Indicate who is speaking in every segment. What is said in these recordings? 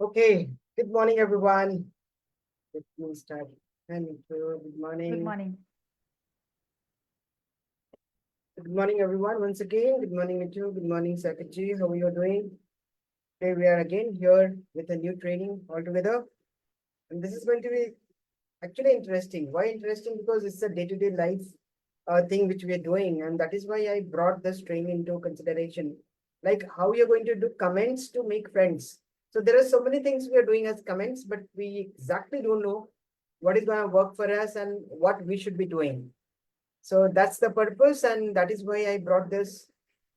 Speaker 1: Okay, good morning, everyone. Let me start. And good morning.
Speaker 2: Good morning.
Speaker 1: Good morning, everyone. Once again, good morning, Mitu. Good morning, Sakaji. How are you doing? Today we are again here with a new training altogether. And this is going to be actually interesting. Why interesting? Because it's a day-to-day life thing which we are doing. And that is why I brought this training into consideration. Like how you're going to do comments to make friends. So there are so many things we are doing as comments, but we exactly don't know what is going to work for us and what we should be doing. So that's the purpose, and that is why I brought this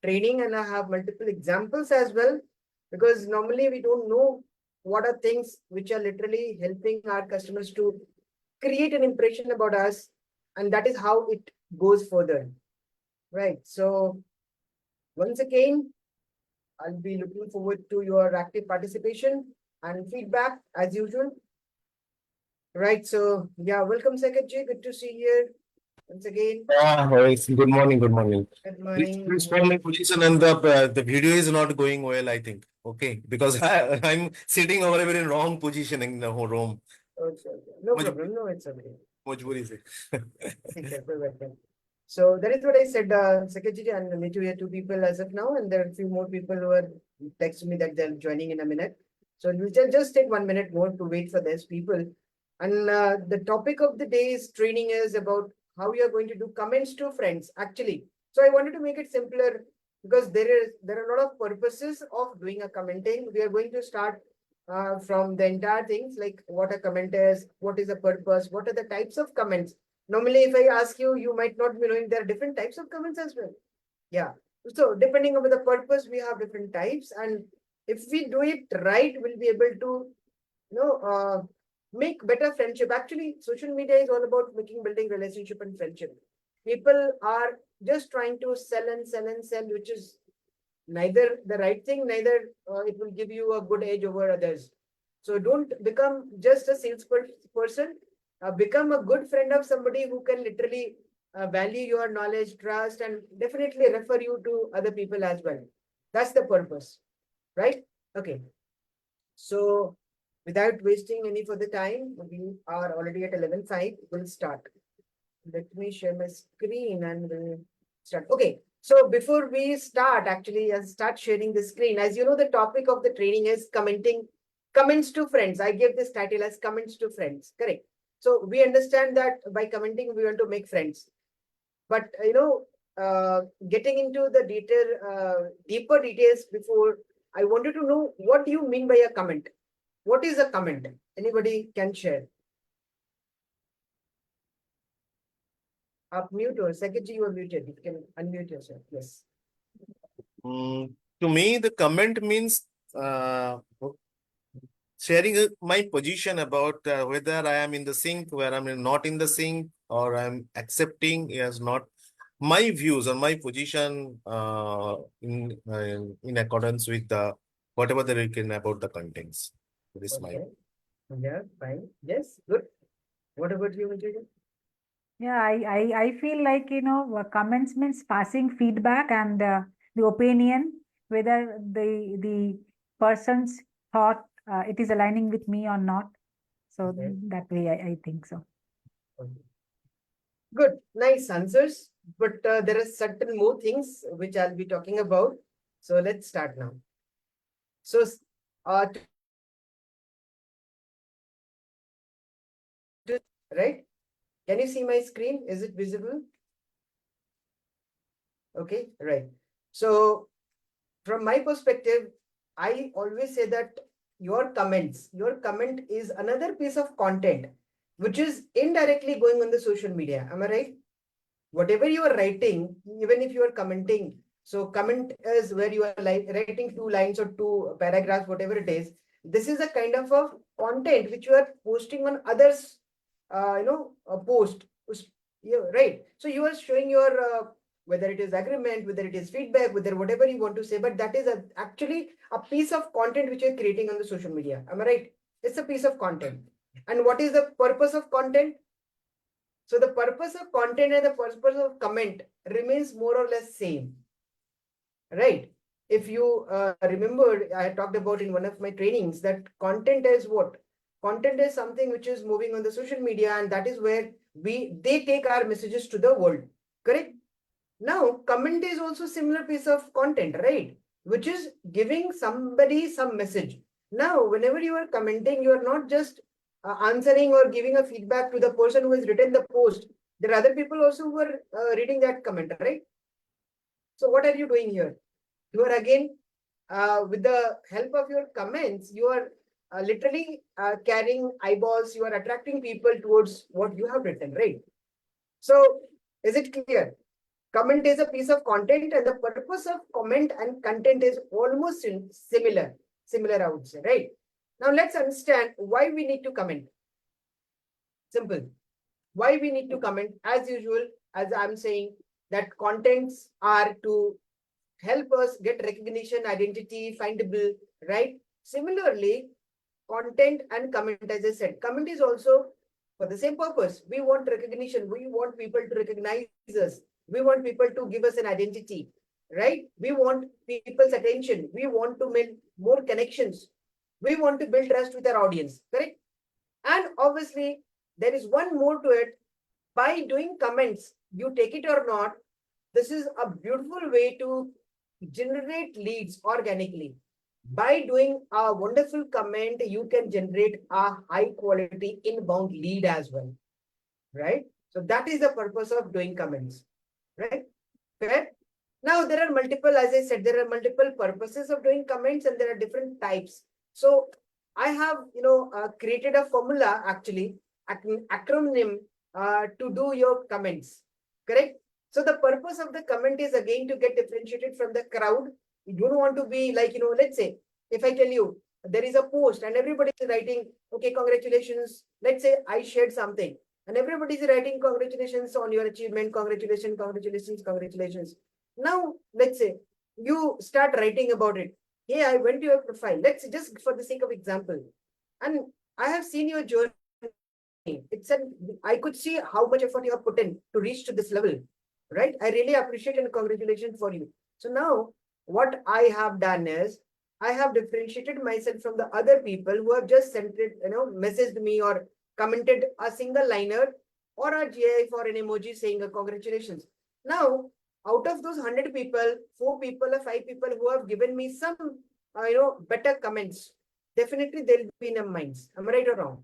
Speaker 1: training, and I have multiple examples as well, because normally we don't know what are things which are literally helping our customers to create an impression about us, and that is how it goes further. Right. So once again, I'll be looking forward to your active participation and feedback as usual. Right. So yeah, welcome, Secretary. Good to see you here once again.
Speaker 3: Yes. Good morning. Good morning.
Speaker 1: Good
Speaker 3: Please,
Speaker 1: morning.
Speaker 3: please find my position, and the video is not going well, I think. Okay, because I'm sitting over a very wrong position in the whole room.
Speaker 1: Okay, okay. No
Speaker 3: Majburi
Speaker 1: problem. No, it's okay.
Speaker 3: majburi se.
Speaker 1: Welcome. So that is what I said, Secretary, and me too. We are two people as of now, and there are a few more people who are texting me that they're joining in a minute. So we'll just take 1 minute more to wait for these people. And the topic of the day's training is about how you are going to do comments to friends, actually. So I wanted to make it simpler because there are a lot of purposes of doing a commenting. We are going to start from the entire things like what a comment is, what is the purpose, what are the types of comments. Normally, if I ask you, you might not be knowing there are different types of comments as well. Yeah. So depending on the purpose, we have different types, and if we do it right, we'll be able to, make better friendship. Actually, social media is all about making, building relationship and friendship. People are just trying to sell and sell and sell, which is neither the right thing, neither it will give you a good edge over others. So don't become just a salesperson. Become a good friend of somebody who can literally value your knowledge, trust, and definitely refer you to other people as well. That's the purpose, right? Okay. So without wasting any further time, we are already at 11:05. We'll start. Let me share my screen and we'll start. Okay. So before we start, actually, I'll start sharing the screen. As you know, the topic of the training is comments to friends. I gave this title as comments to friends. Correct. So we understand that by commenting, we want to make friends. But getting into the deeper details before, I wanted to know what do you mean by a comment? What is a comment? Anybody can share. Up mute or Secretary, you are muted. You can unmute yourself. Yes.
Speaker 3: To me, the comment means sharing my position about whether I am in the sync, where I'm not in the sync, or I'm accepting as not my views or my position in accordance with the whatever the written about the contents. That is my.
Speaker 1: Okay. Yeah, fine. Yes, good. What about you, Vijay?
Speaker 2: Yeah, I feel like, comments means passing feedback and the opinion, whether the person's thought it is aligning with me or not. So
Speaker 1: Okay.
Speaker 2: that way I think so.
Speaker 1: Okay. Good. Nice answers. But there are certain more things which I'll be talking about. So let's start now. So, right? Can you see my screen? Is it visible? Okay, right. So from my perspective, I always say that your comment is another piece of content which is indirectly going on the social media. Am I right? Whatever you are writing, even if you are commenting, so comment is where you are like writing 2 lines or 2 paragraphs, whatever it is. This is a kind of a content which you are posting on others, a post. Right. So you are showing your whether it is agreement, whether it is feedback, whether whatever you want to say, but that is actually a piece of content which you're creating on the social media. Am I right? It's a piece of content. And what is the purpose of content? So the purpose of content and the purpose of comment remains more or less same, right? if you remember, I had talked about in one of my trainings that content is what? Content is something which is moving on the social media, and that is where they take our messages to the world. Correct? Now, comment is also similar piece of content, right? Which is giving somebody some message. Now, whenever you are commenting, you are not just answering or giving a feedback to the person who has written the post. There are other people also who are reading that comment, right? So what are you doing here? You are again, with the help of your comments, you are literally carrying eyeballs, you are attracting people towards what you have written, right? So is it clear? Comment is a piece of content, and the purpose of comment and content is almost similar, I would say, right? Now let's understand why we need to comment. Simple. Why we need to comment? As usual, as I'm saying, that contents are to help us get recognition, identity, findable, right? Similarly, content and comment, as I said, comment is also for the same purpose. We want recognition. We want people to recognize us. We want people to give us an identity, right? We want people's attention. We want to make more connections. We want to build trust with our audience, correct? And obviously, there is one more to it. By doing comments, you take it or not, this is a beautiful way to generate leads organically. By doing a wonderful comment, you can generate a high quality inbound lead as well, right? So that is the purpose of doing comments, right? Fair? Now there are multiple, as I said, there are multiple purposes of doing comments, and there are different types. So I have, created a formula, actually, acronym to do your comments, correct? So the purpose of the comment is again to get differentiated from the crowd. You don't want to be like, let's say, if I tell you there is a post and everybody is writing, okay, congratulations. Let's say I shared something and everybody is writing congratulations on your achievement, congratulations, congratulations, congratulations. Now, let's say you start writing about it. Hey, I went to your profile. Let's just for the sake of example. And I have seen your journey. I could see how much effort you have put in to reach to this level, right? I really appreciate and congratulations for you. So now what I have done is I have differentiated myself from the other people who have just sent it, messaged me or commented a single liner or a GIF or an emoji saying a congratulations. Now, out of those 100 people, 4 people or 5 people who have given me some, better comments, definitely they'll be in their minds. Am I right or wrong?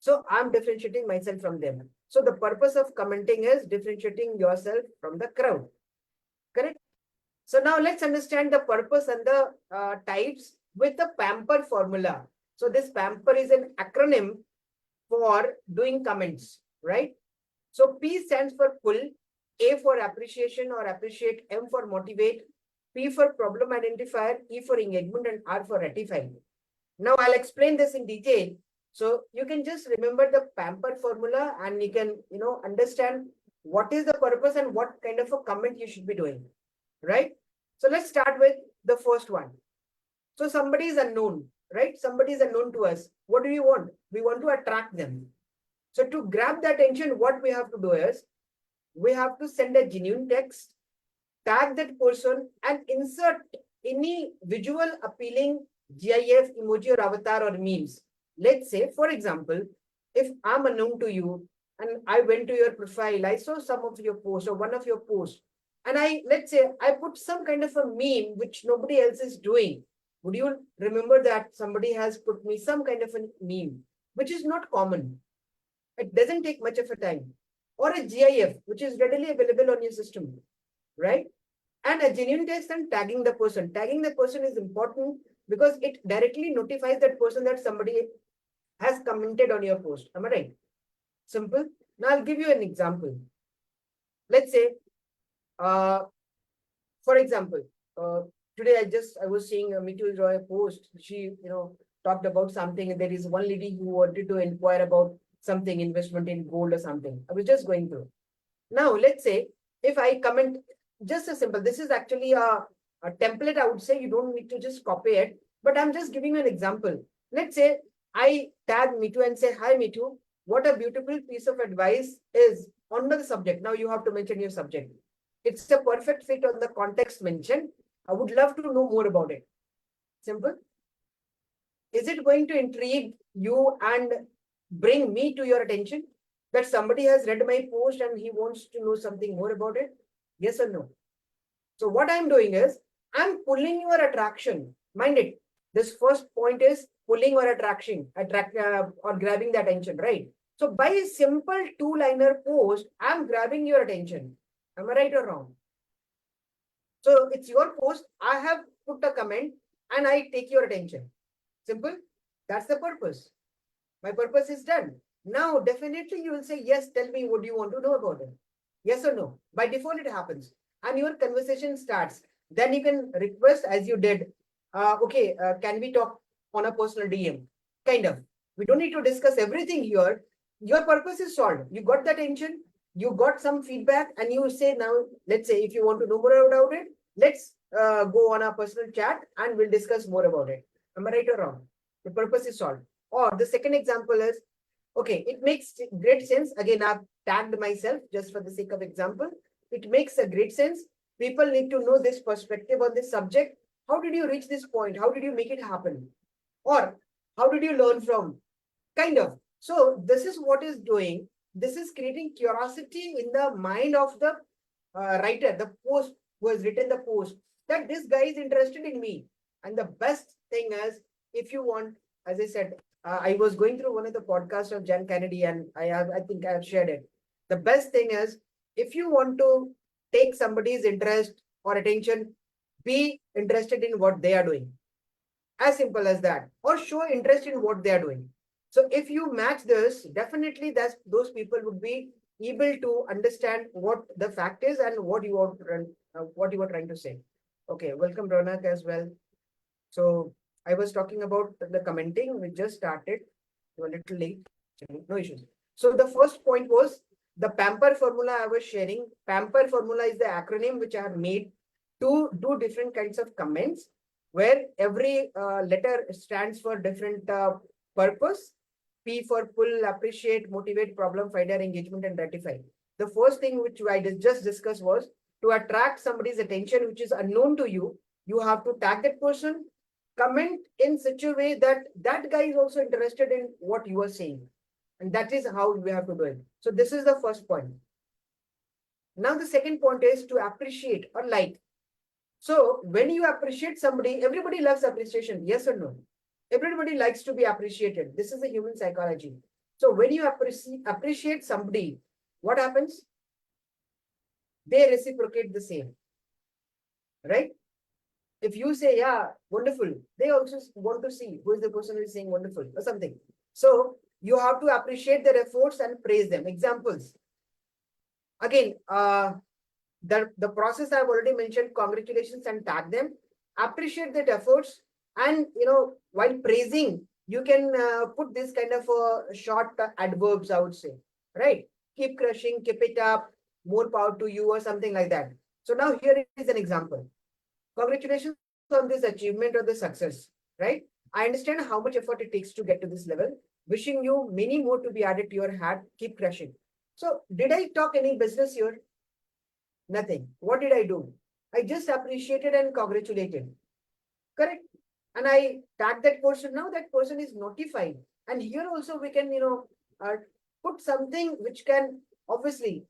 Speaker 1: So I'm differentiating myself from them. So the purpose of commenting is differentiating yourself from the crowd. Correct? So now let's understand the purpose and the types with the PAMPER formula. So this PAMPER is an acronym for doing comments, right? So P stands for pull, A for appreciation or appreciate, M for motivate, P for problem identifier, E for engagement, and R for ratify. Now I'll explain this in detail. So you can just remember the PAMPER formula and you can, understand what is the purpose and what kind of a comment you should be doing, right? So let's start with the first one. So somebody is unknown, right? Somebody is unknown to us. What do we want? We want to attract them. So to grab the attention, what we have to do is we have to send a genuine text, tag that person, and insert any visual appealing GIF, emoji, or avatar or memes. Let's say, for example, if I'm unknown to you and I went to your profile, I saw some of your posts or one of your posts, and let's say I put some kind of a meme which nobody else is doing. Would you remember that somebody has put me some kind of a meme, which is not common? It doesn't take much of a time. Or a GIF, which is readily available on your system, right? And a genuine text and tagging the person. Tagging the person is important because it directly notifies that person that somebody has commented on your post. Am I right? Simple. Now I'll give you an example. Let's say, for example, today I was seeing Mitu Roy post. She, talked about something, and there is one lady who wanted to inquire about something, investment in gold or something. I was just going through. Now, let's say if I comment just a simple, this is actually a template, I would say. You don't need to just copy it, but I'm just giving you an example. Let's say I tag Mitu and say, hi, Mitu, what a beautiful piece of advice is under the subject. Now you have to mention your subject. It's a perfect fit on the context mentioned. I would love to know more about it. Simple. Is it going to intrigue you and bring me to your attention that somebody has read my post and he wants to know something more about it? Yes or no? So what I'm doing is I'm pulling your attraction. Mind it. This first point is pulling or or grabbing the attention, right? So by a simple two-liner post, I'm grabbing your attention. Am I right or wrong? So it's your post. I have put a comment and I take your attention. Simple. That's the purpose. My purpose is done. Now, definitely you will say, yes, tell me what do you want to know about it. Yes or no? By default, it happens. And your conversation starts. Then you can request as you did. Can we talk on a personal DM? Kind of. We don't need to discuss everything here. Your purpose is solved. You got the attention. You got some feedback and you say now, let's say if you want to know more about it, let's go on a personal chat and we'll discuss more about it. Am I right or wrong? The purpose is solved. Or the second example is, okay, it makes great sense. Again, I've tagged myself just for the sake of example. It makes a great sense. People need to know this perspective on this subject. How did you reach this point? How did you make it happen? Or how did you learn from? Kind of. So this is what is doing. This is creating curiosity in the mind of the writer, the post who has written the post, that this guy is interested in me. And the best thing is, if you want, as I said, I was going through one of the podcasts of Jan Kennedy, and I think I have shared it. The best thing is, if you want to take somebody's interest or attention, be interested in what they are doing. As simple as that. Or show interest in what they are doing. So if you match this, definitely those people would be able to understand what the fact is and what you are trying to say. Okay, welcome Ronak as well. So I was talking about the commenting. We just started. We're a little late. No issues. So the first point was the PAMPER formula I was sharing. PAMPER formula is the acronym which I have made to do different kinds of comments where every letter stands for different purpose. P for pull, appreciate, motivate, problem, finder, engagement, and ratify. The first thing which I just discussed was to attract somebody's attention, which is unknown to you. You have to tag that person, comment in such a way that that guy is also interested in what you are saying. And that is how we have to do it. So this is the first point. Now the second point is to appreciate or like. So when you appreciate somebody, everybody loves appreciation. Yes or no? Everybody likes to be appreciated. This is the human psychology. So when you appreciate somebody, what happens? They reciprocate the same. Right? If you say, yeah, wonderful, they also want to see who is the person who is saying wonderful or something. So you have to appreciate their efforts and praise them. Examples. Again, the process I've already mentioned, congratulations and tag them, appreciate their efforts. And, while praising, you can put this kind of short adverbs, I would say, right? Keep crushing, keep it up, more power to you or something like that. So now here is an example. Congratulations on this achievement or the success, right? I understand how much effort it takes to get to this level. Wishing you many more to be added to your hat. Keep crushing. So did I talk any business here? Nothing. What did I do? I just appreciated and congratulated. Correct? And I tag that person. Now that person is notified. And here also we can, put something which can obviously,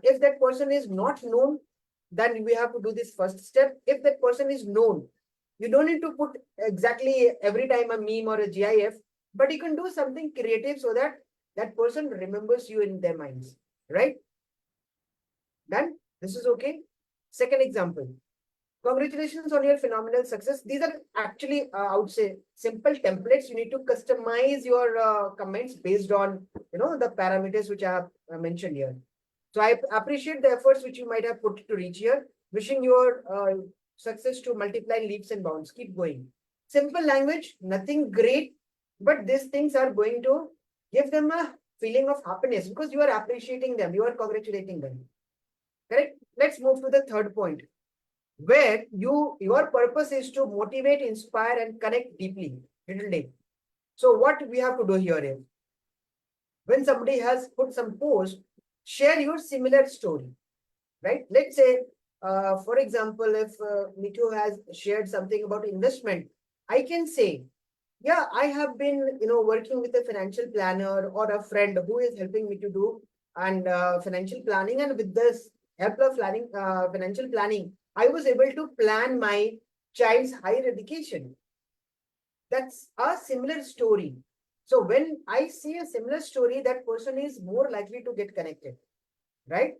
Speaker 1: if that person is not known, then we have to do this first step. If that person is known, you don't need to put exactly every time a meme or a GIF, but you can do something creative so that that person remembers you in their minds, right? Done? This is okay. Second example. Congratulations on your phenomenal success. These are actually, I would say, simple templates. You need to customize your comments based on, the parameters which I have mentioned here. So I appreciate the efforts which you might have put to reach here. Wishing your success to multiply leaps and bounds. Keep going. Simple language, nothing great, but these things are going to give them a feeling of happiness because you are appreciating them. You are congratulating them. Correct? Let's move to the third point, where your purpose is to motivate, inspire, and connect deeply. Little deep. So what we have to do here is, when somebody has put some post, share your similar story, right? Let's say For example, if Mitu has shared something about investment, I can say, yeah, I have been, working with a financial planner or a friend who is helping me to do and financial planning. And with this help of financial planning, I was able to plan my child's higher education. That's a similar story. So when I see a similar story, that person is more likely to get connected, right?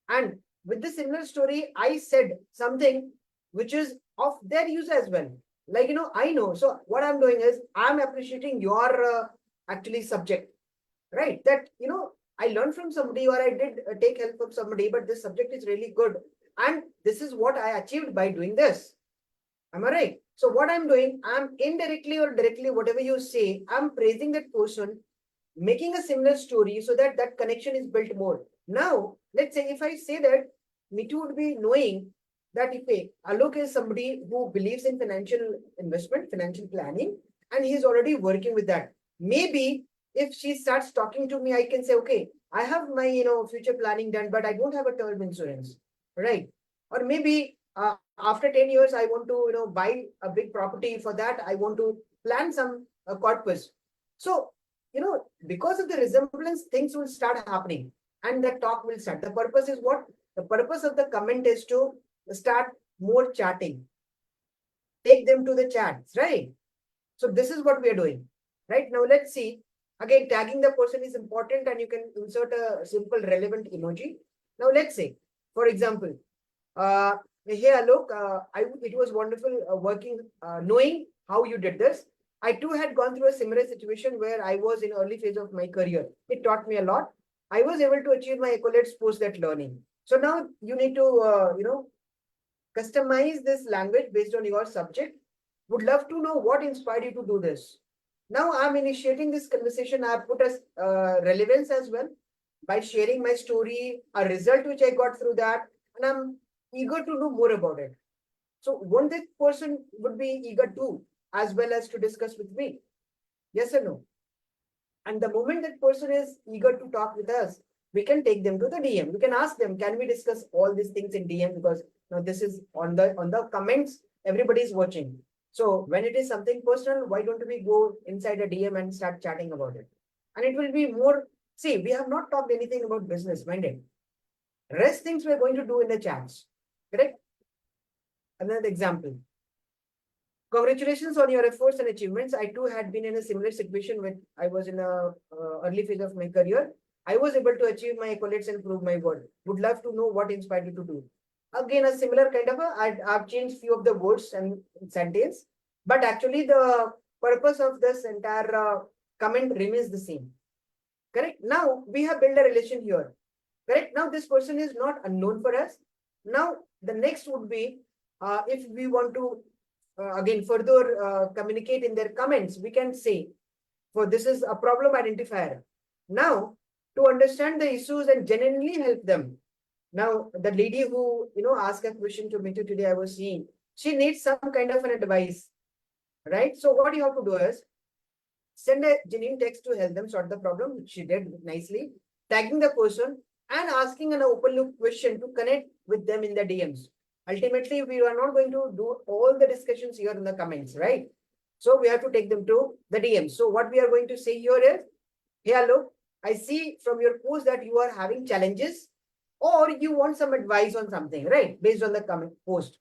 Speaker 1: And with the similar story, I said something which is of their use as well. Like, I know. So what I'm doing is I'm appreciating your actually subject, right? That, I learned from somebody or I did take help from somebody, but this subject is really good. And this is what I achieved by doing this. Am I right? So what I'm doing, I'm indirectly or directly, whatever you say, I'm praising that person, making a similar story so that that connection is built more. Now, let's say if I say that Mitu would be knowing that if Alok is somebody who believes in financial investment, financial planning, and he's already working with that. Maybe if she starts talking to me, I can say, okay, I have my future planning done, but I don't have a term insurance, right? Or maybe after 10 years, I want to buy a big property. For that, I want to plan some corpus. So because of the resemblance, things will start happening and the talk will start. The purpose is what? The purpose of the comment is to start more chatting. Take them to the chats, right? So this is what we are doing. Right now, let's see. Again, tagging the person is important and you can insert a simple relevant emoji. Now, let's say, for example, hey, Alok, it was wonderful knowing how you did this. I too had gone through a similar situation where I was in early phase of my career. It taught me a lot. I was able to achieve my accolades post that learning. So now you need to, customize this language based on your subject. Would love to know what inspired you to do this. Now I'm initiating this conversation. I put as relevance as well by sharing my story, a result which I got through that, and I'm eager to know more about it. So one that person would be eager to, as well as to discuss with me. Yes or no? And the moment that person is eager to talk with us, we can take them to the DM. We can ask them, can we discuss all these things in DM? Because this is on the comments, everybody is watching. So when it is something personal, why don't we go inside a DM and start chatting about it? And it will be more, see, we have not talked anything about business minded. Rest things we're going to do in the chats. Correct? Another example. Congratulations on your efforts and achievements. I too had been in a similar situation when I was in a early phase of my career. I was able to achieve my accolades and prove my worth. Would love to know what inspired you to do. Again, a similar kind of I've changed few of the words and sentence, but actually the purpose of this entire comment remains the same. Correct? Now we have built a relation here. Correct? Now this person is not unknown for us. Now the next would be if we want to again further communicate in their comments, we can say, for this is a problem identifier. Now, to understand the issues and genuinely help them. Now, the lady who asked a question to me today, I was seeing, she needs some kind of an advice, right? So what you have to do is send a genuine text to help them sort the problem, which she did nicely, tagging the person and asking an open loop question to connect with them in the DMs. Ultimately, we are not going to do all the discussions here in the comments, right? So we have to take them to the DMs. So what we are going to say here is, hey, Alok, I see from your post that you are having challenges or you want some advice on something, right? Based on the comment post.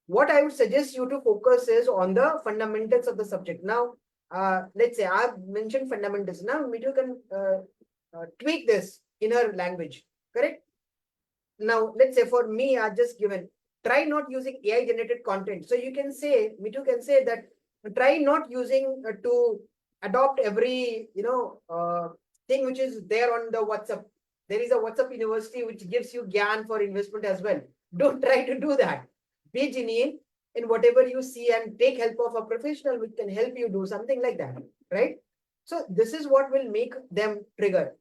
Speaker 1: What I would suggest you to focus is on the fundamentals of the subject. Now, let's say I've mentioned fundamentals. Now, Mitu can tweak this in her language, correct? Now, let's say for me, I've just given, try not using AI generated content. So you can say, Mitu can say that, try not using to adopt every, thing which is there on the WhatsApp. There is a WhatsApp university which gives you GAN for investment as well. Don't try to do that. Be genuine in whatever you see and take help of a professional which can help you do something like that, right? So this is what will make them trigger.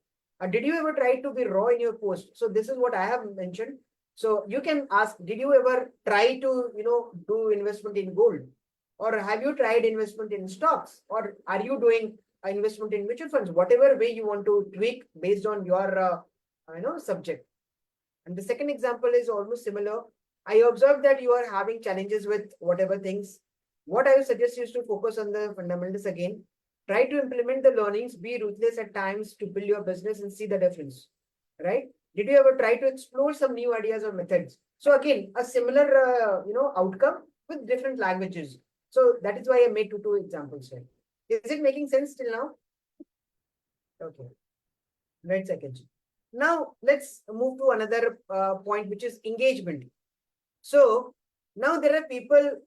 Speaker 1: Did you ever try to be raw in your post? So this is what I have mentioned. So you can ask, did you ever try to, do investment in gold? Or have you tried investment in stocks? Or are you doing investment in mutual funds? Whatever way you want to tweak based on your, subject. And the second example is almost similar. I observe that you are having challenges with whatever things. What I would suggest is to focus on the fundamentals again. Try to implement the learnings, be ruthless at times to build your business and see the difference, right? Did you ever try to explore some new ideas or methods? So again, a similar, outcome with different languages. So that is why I made two examples here. Is it making sense till now? Okay. Right, second. Now let's move to another point, which is engagement. So now there are people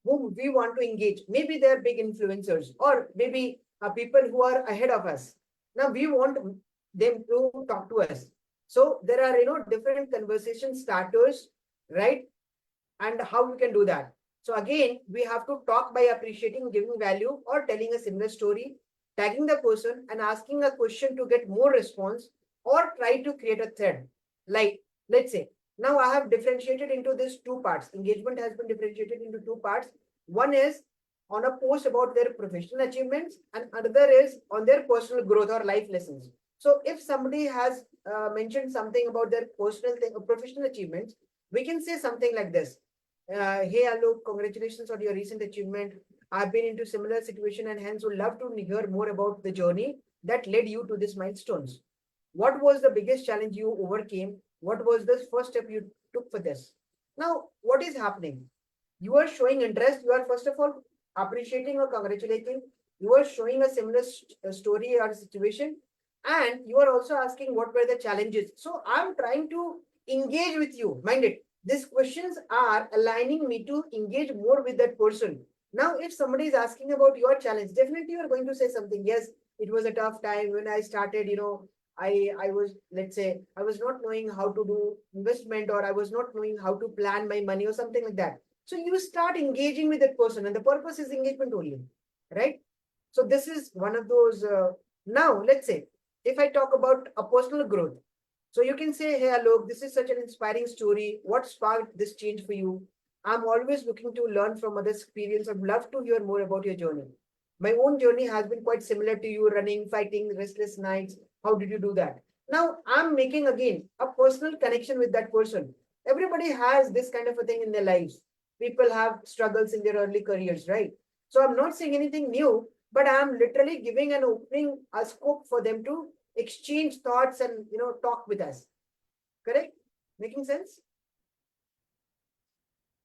Speaker 1: whom we want to engage. Maybe they're big influencers, or maybe people who are ahead of us. Now we want them to talk to us. So there are different conversation starters, right? And how we can do that. So again, we have to talk by appreciating, giving value, or telling a similar story, tagging the person and asking a question to get more response, or try to create a thread. Like, let's say, now I have differentiated into these two parts. Engagement has been differentiated into two parts. One is on a post about their professional achievements, and another is on their personal growth or life lessons. So if somebody has mentioned something about their personal thing or professional achievements, we can say something like this. Hey, Alok, congratulations on your recent achievement. I've been into similar situation and hence would love to hear more about the journey that led you to these milestones. What was the biggest challenge you overcame? What was the first step you took for this? Now, what is happening? You are showing interest. You are first of all appreciating or congratulating. You are showing a similar story or situation. And you are also asking what were the challenges. So I'm trying to engage with you. Mind it. These questions are aligning me to engage more with that person. Now, if somebody is asking about your challenge, definitely you are going to say something. Yes, it was a tough time when I started, I was, let's say, I was not knowing how to do investment, or I was not knowing how to plan my money or something like that. So you start engaging with that person, and the purpose is engagement only, right? So this is one of those. Now, let's say, if I talk about a personal growth, so you can say, hey, Alok, this is such an inspiring story. What sparked this change for you? I'm always looking to learn from others' experience. I'd love to hear more about your journey. My own journey has been quite similar to you, running, fighting, restless nights. How did you do that? Now, I'm making again a personal connection with that person. Everybody has this kind of a thing in their lives. People have struggles in their early careers, right? So I'm not saying anything new, but I'm literally giving an opening, a scope for them to exchange thoughts and talk with us. Correct? Making sense?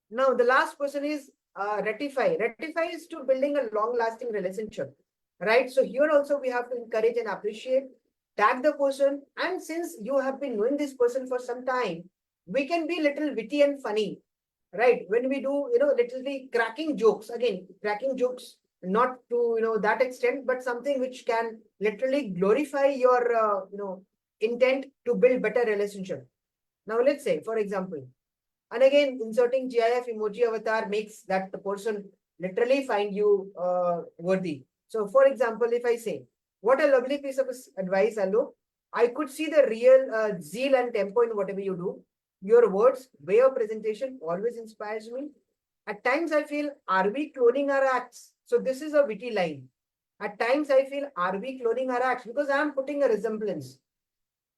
Speaker 1: Now the last person is ratify. Ratify is to building a long-lasting relationship, right? So here also we have to encourage and appreciate, tag the person, and since you have been knowing this person for some time, we can be little witty and funny, right? When we do, literally cracking jokes, again, cracking jokes, not to, that extent, but something which can literally glorify your, intent to build better relationship. Now, let's say, for example, and again, inserting GIF emoji avatar makes that the person literally find you worthy. So, for example, if I say, what a lovely piece of advice, Alok. I could see the real zeal and tempo in whatever you do. Your words, way of presentation always inspires me. At times I feel, are we cloning our acts? So this is a witty line. At times I feel, are we cloning our acts? Because I'm putting a resemblance.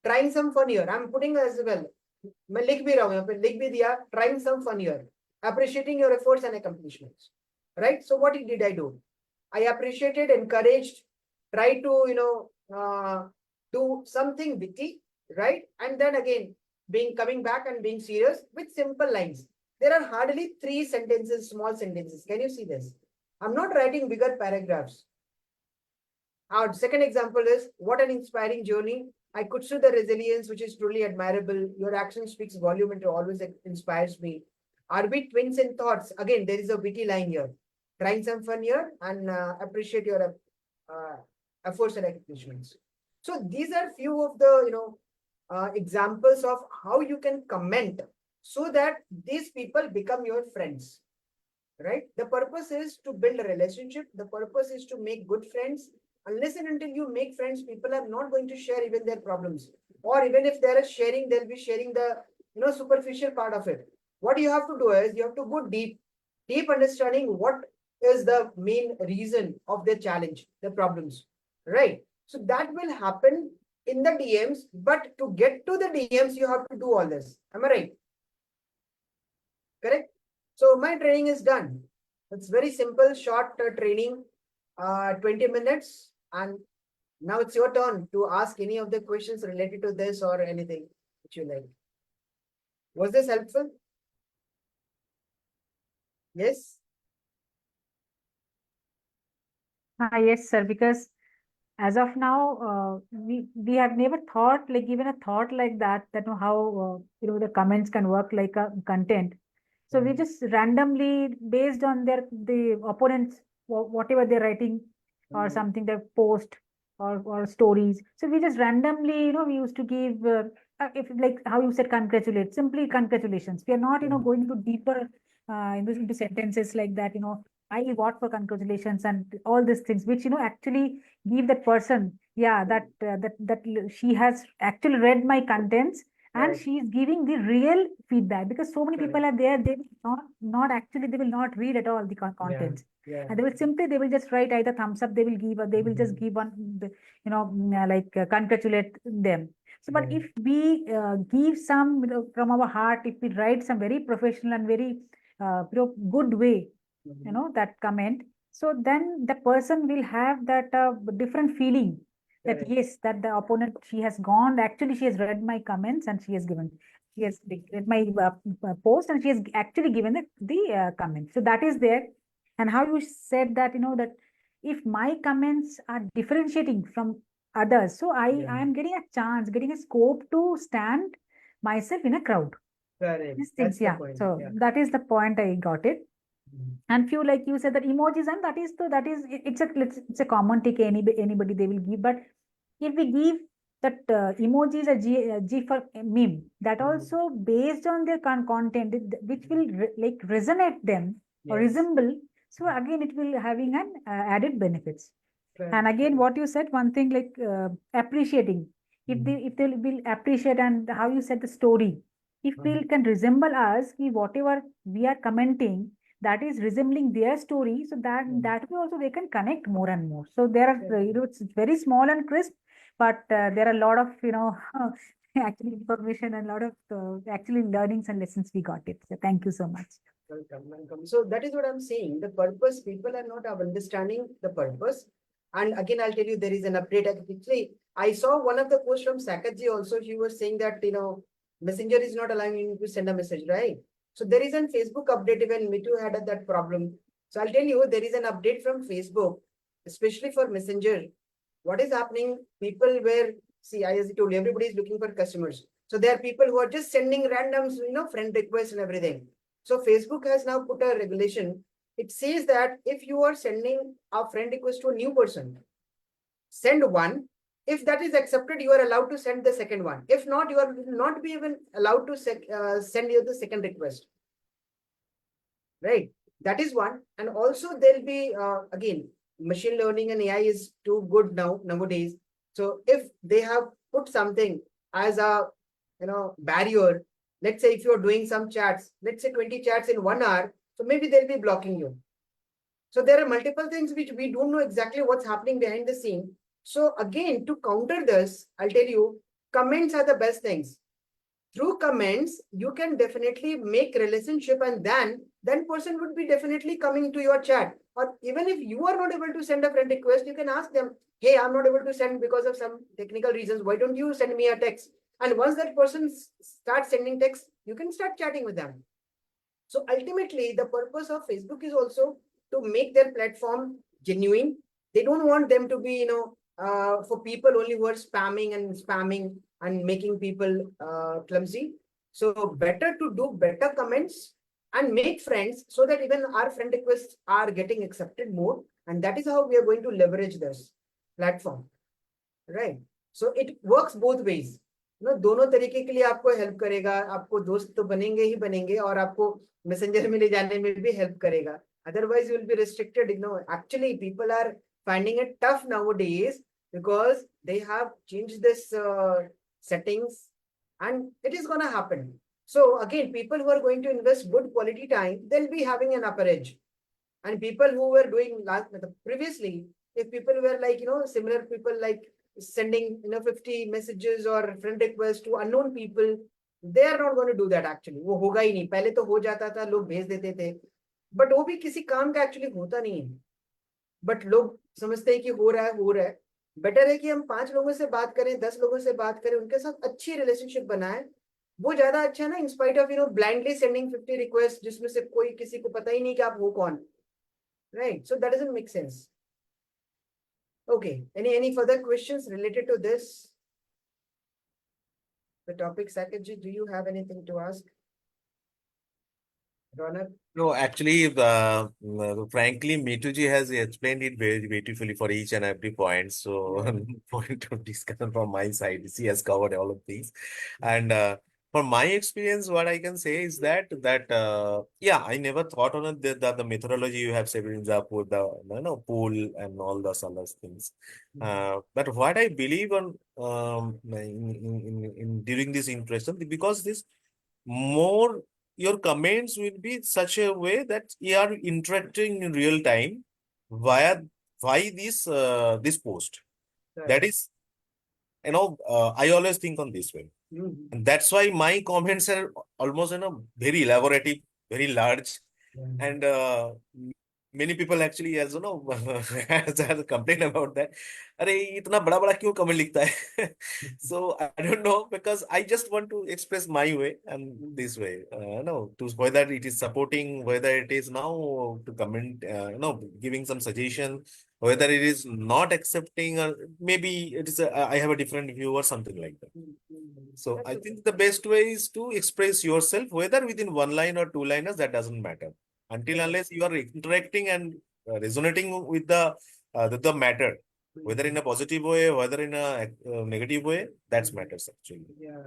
Speaker 1: Trying some fun here. I'm putting as well. मैं लिख भी रहा हूँ यहाँ पे लिख भी दिया trying some fun here, appreciating your efforts and accomplishments, right? So what did I do? I appreciated, encouraged, try to do something witty, right? And then again coming back and being serious with simple lines. There are hardly 3 sentences, small sentences. Can you see this? I'm not writing bigger paragraphs. Our second example is, what an inspiring journey. I could see the resilience, which is truly admirable. Your action speaks volume and it always inspires me. Are we twins in thoughts? Again, there is a witty line here. Trying some fun here and appreciate your efforts and accomplishments. So these are few of the examples of how you can comment so that these people become your friends. Right? The purpose is to build a relationship. The purpose is to make good friends. Unless and until you make friends, people are not going to share even their problems. Or even if they're sharing, they'll be sharing the superficial part of it. What you have to do is you have to go deep understanding what is the main reason of their challenge, the problems. Right? So that will happen in the DMs, but to get to the DMs, you have to do all this. Am I right? correct? So my training is done. It's very simple, short training, 20 minutes. And now it's your turn to ask any of the questions related to this or anything which you like. Was this helpful? Yes?
Speaker 2: Yes, sir, because as of now, we have never thought, like even a thought like that, that know how the comments can work like a content. So we just randomly, based on the opponents, whatever they're writing or something they post or stories. So we just randomly, we used to give, if like how you said, congratulate, simply congratulations. We are not, going into deeper into sentences like that, I got for congratulations and all these things, which, actually give that person, yeah, that she has actually read my contents and
Speaker 1: Right.
Speaker 2: she is giving the real feedback, because so many people are there, they will not actually, they will not read at all the contents.
Speaker 1: Yeah.
Speaker 2: And they will just write either thumbs up, they will give, or they will just give one, congratulate them. So, but
Speaker 1: Yeah.
Speaker 2: if we give some, from our heart, if we write some very professional and very, good way, that comment, so then the person will have that different feeling that
Speaker 1: Correct.
Speaker 2: yes, that the opponent, she has gone, actually she has read my comments and she has given, she has read my post and she has actually given the comment. So that is there. And how you said that, that if my comments are differentiating from others, so I
Speaker 1: Yeah.
Speaker 2: am getting a chance, getting a scope to stand myself in a crowd.
Speaker 1: Correct.
Speaker 2: These
Speaker 1: That's
Speaker 2: things,
Speaker 1: the
Speaker 2: yeah.
Speaker 1: point.
Speaker 2: So
Speaker 1: Yeah.
Speaker 2: that is the point I got it. And few, like you said, that emojis, and that is it's a common take, anybody they will give. But if we give that emojis a G for meme, that also based on their content, which will like resonate them or
Speaker 1: Yes.
Speaker 2: resemble. So again, it will having an added benefits.
Speaker 1: Correct.
Speaker 2: And again, what you said, one thing like appreciating. If they will appreciate, and how you said the story, if they can resemble us, whatever we are commenting, that is resembling their story, so that way also they can connect more and more. So there are, it's very small and crisp, but there are a lot of, actually information and a lot of actually learnings and lessons we got it. So thank you so much.
Speaker 1: Welcome. So that is what I'm saying. The purpose, people are not understanding the purpose. And again, I'll tell you, there is an update. Actually, I saw one of the posts from Sakatji also. She was saying that, Messenger is not allowing you to send a message, right? So there is a Facebook update, even me too had that problem. So I'll tell you, there is an update from Facebook, especially for Messenger. What is happening? People were, see, as I told you, everybody is looking for customers. So there are people who are just sending randoms, friend requests and everything. So Facebook has now put a regulation. It says that if you are sending a friend request to a new person, send one. If that is accepted, you are allowed to send the second one. If not, you are not be even allowed to send you the second request. Right? That is one. And also there'll be, again, machine learning and AI is too good nowadays. So if they have put something as a, barrier, let's say if you're doing some chats, let's say 20 chats in 1 hour, so maybe they'll be blocking you. So there are multiple things which we don't know exactly what's happening behind the scene. So again, to counter this, I'll tell you, comments are the best things. Through comments, you can definitely make relationship, and then person would be definitely coming to your chat. Or even if you are not able to send a friend request, you can ask them, hey, I'm not able to send because of some technical reasons. Why don't you send me a text? And once that person starts sending text, you can start chatting with them. So ultimately, the purpose of Facebook is also to make their platform genuine. They don't want them to be, for people only who are spamming and making people clumsy. So better to do better comments and make friends so that even our friend requests are getting accepted more. And that is how we are going to leverage this platform. Right? So it works both ways. दोनों तरीके के लिए आपको help करेगा, आपको दोस्त तो बनेंगे ही बनेंगे और आपको मैसेंजर में ले जाने में भी हेल्प करेगा. Otherwise you will be restricted. Actually people are finding it tough nowadays because they have changed this settings, and it is going to happen. So again, people who are going to invest good quality time, they'll be having an upper edge. And people who were doing previously, if people were like, similar people like sending 50 messages or friend requests to unknown people, they are not going to do that actually. वो होगा ही नहीं. पहले तो हो जाता था, लोग भेज देते थे, but वो भी किसी काम का actually होता नहीं है. But लोग समझते हैं कि हो रहा है. बेटर है कि हम 5 लोगों से बात करें, 10 लोगों से बात करें, उनके साथ अच्छी रिलेशनशिप बनाएं. वो ज्यादा अच्छा है ना, in spite of blindly sending 50 request जिसमें से कोई किसी को पता ही नहीं कि आप हो कौन. Right, so that doesn't make sense. Okay, any further questions related to this? The topic, Saketji, do you have anything to ask? Ronak?
Speaker 3: No, actually, frankly, Mituji has explained it very beautifully for each and every point. So,
Speaker 1: Yeah.
Speaker 3: no point of discussion from my side. She has covered all of these. And from my experience, what I can say is that yeah, I never thought on it that the methodology you have said in the pool and all those other things. But what I believe on in during this interaction, because this more your comments will be such a way that you are interacting in real time via this post.
Speaker 1: Right.
Speaker 3: That is, I always think on this way.
Speaker 1: Mhm.
Speaker 3: And that's why my comments are almost very elaborative, very large.
Speaker 1: Yeah.
Speaker 3: And many people actually as has complained about that. अरे इतना बड़ा बड़ा क्यों comment लिखता है? So I don't know, because I just want to express my way and this way. No, to whether it is supporting, whether it is now to comment, giving some suggestion, whether it is not accepting, or maybe it is I have a different view or something like that. So
Speaker 1: That's
Speaker 3: I
Speaker 1: okay.
Speaker 3: think the best way is to express yourself, whether within one line or two liners, that doesn't matter. Until
Speaker 1: Yeah.
Speaker 3: unless you are interacting and resonating with the matter, whether in a positive way, whether in a negative way, that matters actually.
Speaker 1: Yeah.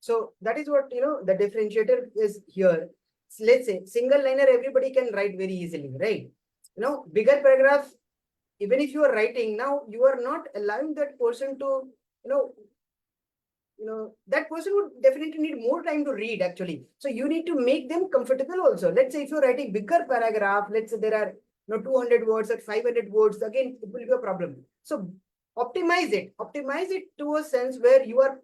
Speaker 1: So that is what, the differentiator is here. So let's say single liner, everybody can write very easily, right? Bigger paragraph, even if you are writing now, you are not allowing that person to, that person would definitely need more time to read actually. So you need to make them comfortable also. Let's say if you're writing bigger paragraph, let's say there are 200 words or 500 words, again, it will be a problem. So optimize it to a sense where you are,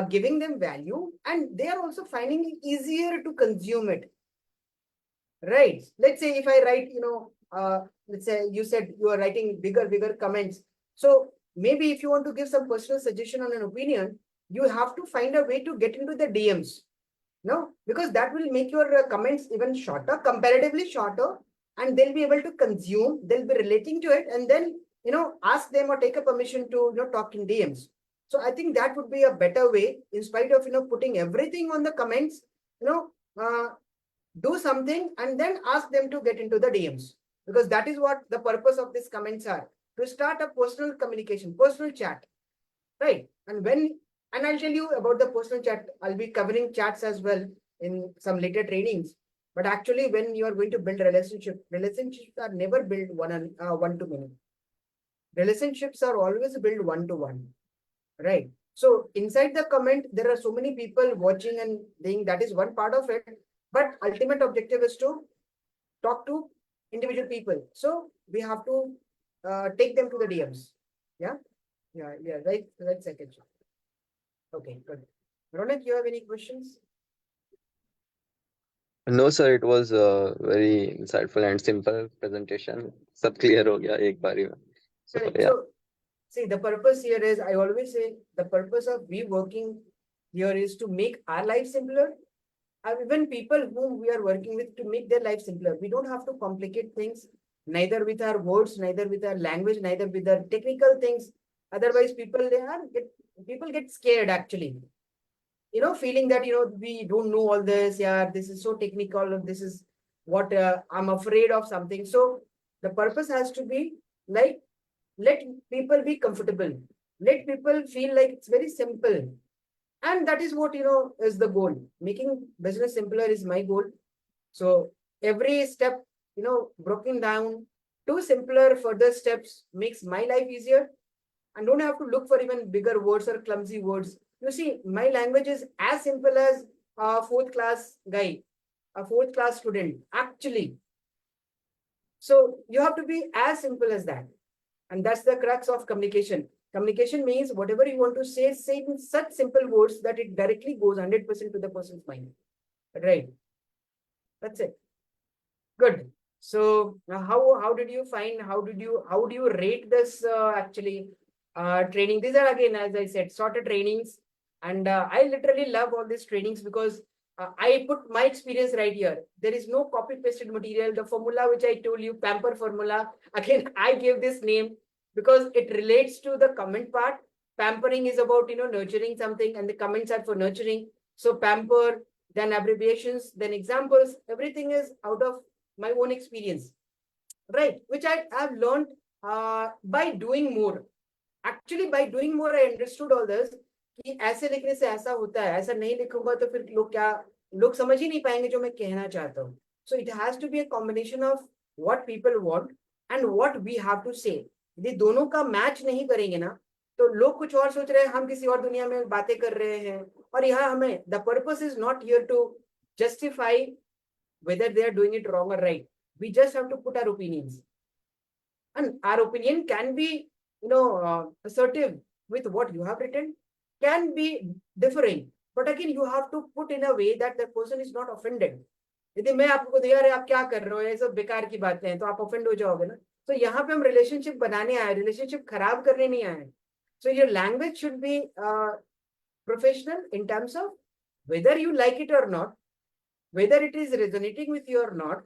Speaker 1: giving them value and they are also finding it easier to consume it. Right. Let's say if I write, let's say you said you are writing bigger comments. So maybe if you want to give some personal suggestion on an opinion, you have to find a way to get into the DMs. No, because that will make your comments even shorter, comparatively shorter, and they'll be able to consume, they'll be relating to it, and then, ask them or take a permission to, talk in DMs. So I think that would be a better way, in spite of, putting everything on the comments, do something and then ask them to get into the DMs, because that is what the purpose of these comments are, to start a personal communication, personal chat, right? And I'll tell you about the personal chat. I'll be covering chats as well in some later trainings. But actually, when you are going to build a relationships are never built one-to-many. Relationships are always built one-to-one, right? So inside the comment, there are so many people watching and saying that is one part of it. But ultimate objective is to talk to individual people. So we have to take them to the DMs. Yeah, right, second. Okay, good. Ronak, you have any questions?
Speaker 4: No, sir, it was a very insightful and simple presentation. सब clear हो गया एक बारी में. So,
Speaker 1: Correct.
Speaker 4: yeah.
Speaker 1: So, see, the purpose here is, I always say, the purpose of we working here is to make our life simpler. And even people whom we are working with, to make their life simpler. We don't have to complicate things, neither with our words, neither with our language, neither with our technical things. Otherwise, people get scared actually. Feeling that, we don't know all this. Yeah, this is so technical. This is what I'm afraid of something. So the purpose has to be like, let people be comfortable. Let people feel like it's very simple. And that is what, is the goal. Making business simpler is my goal. So every step, broken down to simpler further steps makes my life easier. And don't have to look for even bigger words or clumsy words. You see, my language is as simple as a 4th class guy, a 4th class student, actually. So you have to be as simple as that. And that's the crux of communication. Communication means whatever you want to say it in such simple words that it directly goes 100% to the person's mind. Right. That's it. Good. So how did you find, how do you rate this actually training? These are again, as I said, sorted trainings. And I literally love all these trainings because I put my experience right here. There is no copy pasted material. The formula which I told you, pamper formula, again, I gave this name because it relates to the comment part. Pampering is about, nurturing something, and the comments are for nurturing. So pamper, then abbreviations, then examples, everything is out of my own experience, right? Which I have learned by doing more. Actually, by doing more, I understood all this. कि ऐसे लिखने से ऐसा होता है, ऐसा नहीं लिखूंगा तो फिर लोग समझ ही नहीं पाएंगे जो मैं कहना चाहता हूँ. So it has to be a combination of what people want and what we have to say. यदि दोनों का मैच नहीं करेंगे ना, तो लोग कुछ और सोच रहे हैं, हम किसी और दुनिया में बातें कर रहे हैं. और यहाँ हमें the purpose is not here to justify whether they are doing it wrong or right. We just have to put our opinions. And our opinion can be, assertive with what you have written, can be differing. But again, you have to put in a way that the person is not offended. यदि मैं आपको दिया रहे आप क्या कर रहे हो, ये सब बेकार की बातें हैं, तो आप ऑफेंड हो जाओगे ना. तो यहाँ पे हम रिलेशनशिप बनाने आए, रिलेशनशिप खराब करने नहीं आए. So your language should be professional in terms of whether you like it or not, whether it is resonating with you or not,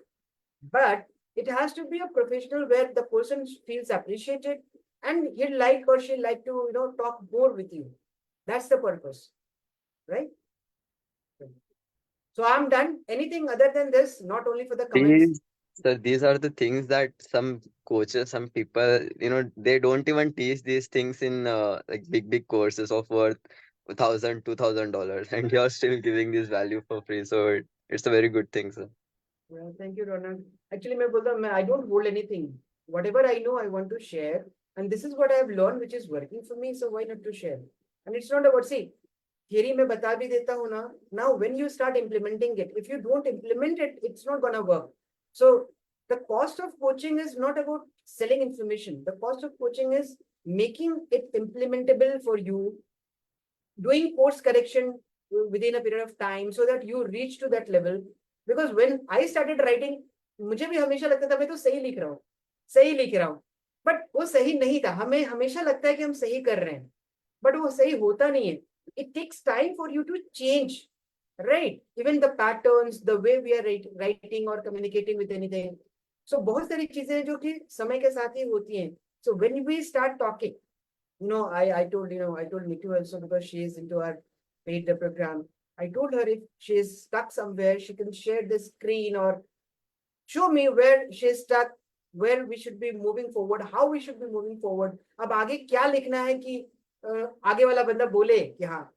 Speaker 1: but it has to be a professional where the person feels appreciated and he'll like or she'll like to, talk more with you. That's the purpose, right? So I'm done. Anything other than this, not only for the comments.
Speaker 4: These are the things that some coaches, some people, they don't even teach these things in like big courses of worth $1,000, $2,000, and you're still giving this value for free. So it's a very good thing, sir.
Speaker 1: Yeah, thank you, Ronak. Actually, I don't hold anything. Whatever I know, I want to share. And this is what I have learned, which is working for me. So why not to share? And it's not about, see, theory mein bata bhi deta hu na. Now, when you start implementing it, if you don't implement it, it's not going to work. So the cost of coaching is not about selling information. The cost of coaching is making it implementable for you, doing course correction within a period of time so that you reach to that level. Because when I started writing, मुझे भी हमेशा लगता था मैं तो सही लिख रहा हूँ, but वो सही नहीं था. हमें हमेशा लगता है कि हम सही कर रहे हैं, but वो सही होता नहीं है. It takes time for you to change, right? Even the patterns, the way we are writing or communicating with anything. So बहुत सारी चीजें हैं जो कि समय के साथ ही होती हैं. So when we start talking, I told Nitu also, because she is into our paid program. I told her if she is stuck somewhere, she can share the screen or show me where she is stuck, where we should be moving forward, how we should be moving forward. अब आगे क्या लिखना है कि आगे वाला बंदा बोले कि हाँ.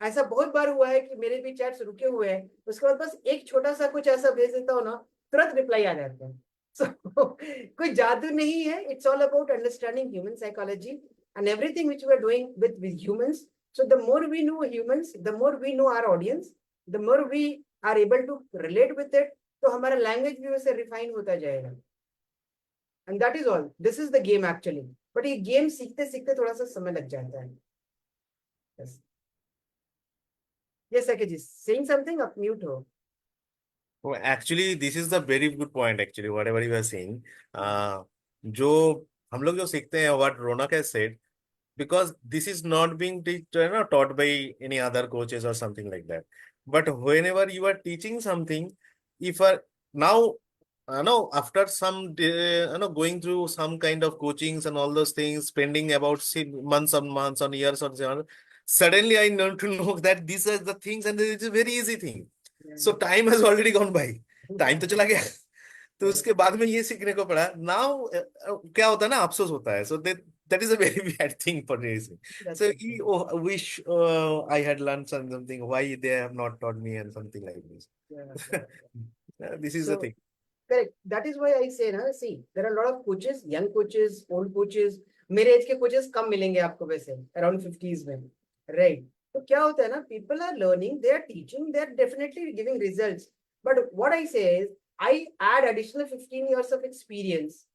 Speaker 1: ऐसा बहुत बार हुआ है कि मेरे भी चैट्स रुके हुए हैं, उसके बाद बस एक छोटा सा कुछ ऐसा भेज देता हूँ ना, तुरंत रिप्लाई आ जाता है. So कोई जादू नहीं है. It's all about understanding human psychology and everything which we are doing with humans. So the more we know humans, the more we know our audience, the more we are able to relate with it. तो हमारा language भी वैसे refine होता जाएगा. And that is all. This is the game actually. But ये game सीखते सीखते थोड़ा सा समय लग जाता है. Yes. Yes, Sakesh, saying something, up mute ho.
Speaker 3: Well, actually, this is the very good point. Actually, whatever you are saying, जो हम लोग जो सीखते हैं, what Ronak has said, because this is not being taught by any other coaches or something like that. But whenever you are teaching something, if now, after some going through some kind of coachings and all those things, spending about months on years on years, suddenly I know to know that these are the things, and it's a very easy thing. So time has already gone by. Time तो चला गया. तो उसके बाद में ये सीखने को पड़ा. Now क्या होता है ना, अफसोस होता है. So that is a very bad thing for me. So I wish I had learned something. Why they have not taught me and something like this. This is the thing.
Speaker 1: Correct. That is why I say, see, there are a lot of coaches, young coaches, old coaches. मेरे as के coaches कम मिलेंगे आपको वैसे, around 50s में, right? तो क्या होता है ना, people are learning, they are teaching, they are definitely giving results. But what I say is, I add additional 15 years of experience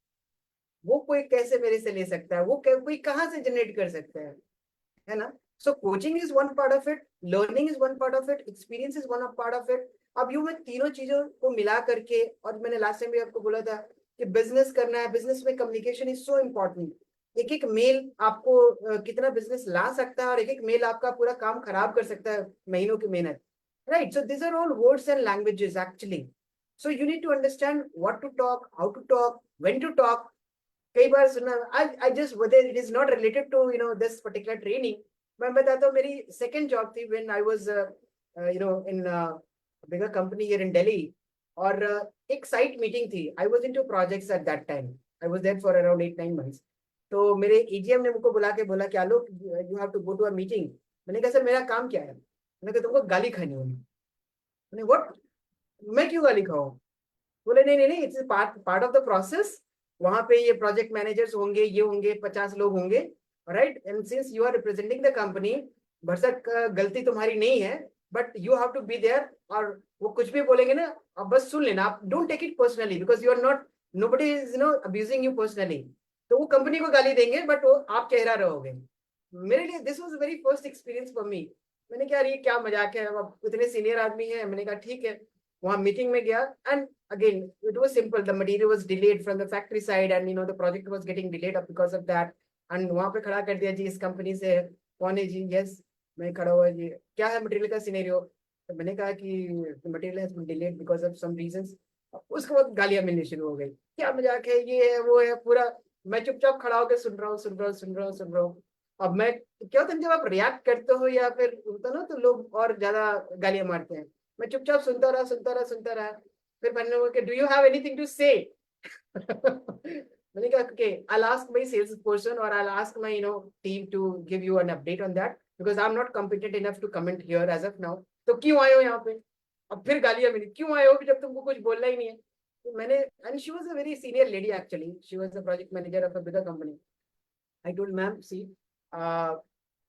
Speaker 1: वो कोई कैसे मेरे से ले सकता है, वो कोई कहाँ से जनरेट कर सकता है ना? So coaching is one part of it, learning is one part of it, experience is one part of it. अब यूं मैं तीनों चीजों को मिला करके, और मैंने लास्ट टाइम भी आपको बोला था कि बिजनेस करना है, बिजनेस में कम्युनिकेशन इज सो इम्पोर्टेंट। एक एक मेल आपको कितना बिजनेस ला सकता है, और एक एक मेल आपका पूरा काम खराब कर सकता है, महीनों की मेहनत, right? So this are all words and languages actually. So you need to understand what to talk, how to talk, when to talk. कई बार सुना, I just whether it is not related to this particular training, मैं बताता हूँ। मेरी second job थी when I was in bigger company here in Delhi, और एक साइट मीटिंग थी। I was into projects at that time, I was there for around 8-9 months। तो मेरे एजीएम ने मुझको बुला के बोला कि Alok, you have to go to a meeting. मैंने कहा सर मेरा काम क्या है? मैंने कहा तुमको गाली खानी होगी। मैंने व्हाट, मैं क्यों गाली खाऊं? बोले नहीं नहीं नहीं, it's part part of the process. वहां पे ये प्रोजेक्ट मैनेजर्स होंगे, ये होंगे, 50 लोग होंगे, right? And since you are representing the company, भरसक गलती तुम्हारी नहीं है, but you have to be there. और वो कुछ भी बोलेंगे ना, आप बस सुन लेना, आप don't take it personally, because you are not, nobody is abusing you personally. तो वो कंपनी को गाली देंगे, बट वो आप चेहरा रहोगे। मेरे लिए this was very first experience for me. मैंने कहा ये क्या मजाक है, अब इतने सीनियर आदमी है। मैंने कहा ठीक है। वहां मीटिंग में गया, and again it was simple, the material was delayed from the factory side, and the project was getting delayed up because of that। and वहां पे खड़ा कर दिया जी, इस कंपनी से है। कौन है जी? यस, मैं खड़ा हुआ जी। क्या है मटेरियल का सिनेरियो? तो मैंने कहा कि material has been delayed because of some reasons. उसके बाद गालियां मिलनी शुरू हो गई, क्या मजाक है, ये है वो है पूरा। मैं चुपचाप खड़ा होकर सुन रहा हूँ, सुन रहा हूँ, सुन रहा हूँ, सुन रहा हूँ। अब मैं, क्या होता है जब आप रिएक्ट करते हो या फिर होता ना, तो लोग और ज्यादा गालियां मारते हैं। मैं चुपचाप सुनता रहा, सुनता रहा, सुनता रहा। फिर मैंने बोला कि do you have anything to say? मैंने कहा okay, I ask my sales person, और I ask my team to give you an update on that, because I am not competent enough to comment here as of now. तो क्यों आए हो यहाँ पे? अब फिर गालियां मिली, क्यों आए हो जब तुमको कुछ बोलना ही नहीं है? तो मैंने, and she was a very senior lady actually, she was the project manager of a bigger company. I told ma'am, see, I